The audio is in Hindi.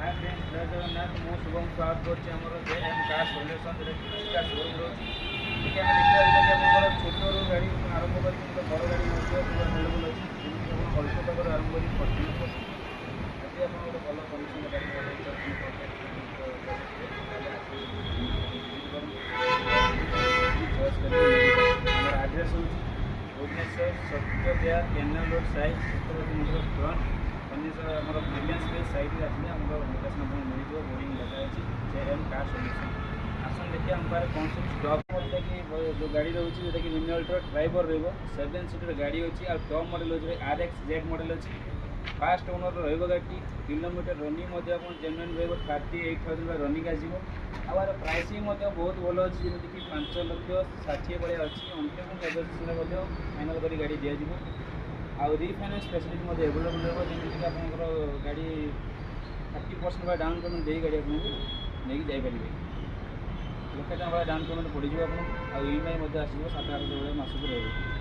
हाय फ्रेंड्स, जय जगन्नाथ। मु शुभम स्वागत करछि हमर जेएम कार सॉल्यूशन रे किछटा शोरूम रोछि। ठीक है, हम देखिबा कि हमर छोटो गाड़ी आरंभ करि तो बड़ गाड़ी मध्ये अवेलेबल अछि। जेमि हम अल्टो तक आरंभ करि 14% ଯଦି ଆପଣ ଗୋଟେ ଭଲ କଣ୍ଡିସନ ଗାଡ଼ି ନେବାକୁ ଚାହୁଁଛନ୍ତି ଚଏସ୍ କରିବେ। ଆମର ଆଡ୍ରେସ୍ ହେଉଛି Bhubaneswar Satyabihar canal road side Chhatrapati ମନ୍ଦିର ଫ୍ରଣ୍ଟ ଭୁବନେଶ୍ୱର। ଆମର ବ୍ରିଲିଆନ୍ସ ସ୍ପେସ୍ ସାଇଡ଼୍ରେ ଆସିଲେ ଆମର ଲୋକେସନ୍ ଆପଣଙ୍କୁ ମିଳିଯିବ। ବୋର୍ଡ଼ିଂ ଲେଖା ଅଛି जेएम कार सॉल्यूशन। आसन देखिए हम पारे कौन सब स्टॉक मॉडल कि जो गाड़ी रोचे जोटा कि रिन्यूअल ड्राइवर रहा 7 सीटर गाड़ी अच्छी आ टॉप मॉडल अच्छे RXZ मॉडल अच्छी। फास्ट ओनर गाड़ी किलोमीटर रनिंग जेन्युइन रही 38,000 रनिंग आसो। आर प्राइसिंग बहुत भल अच्छी जमीक 5,60,000 भाया अच्छी। अंतिम बजेट फाइनाल कर गाड़ी दिज्व। आउ रिफाइनान्स फैसिलिटी एवेलेबल रहा जमीक आप गाड़ी 30% डाउन पेमेंट दे गाड़ी आपको नहीं जापर। 1,00,000 डाउन पेमेंट पड़ो आप EMI आसो 7-8 मासक रही।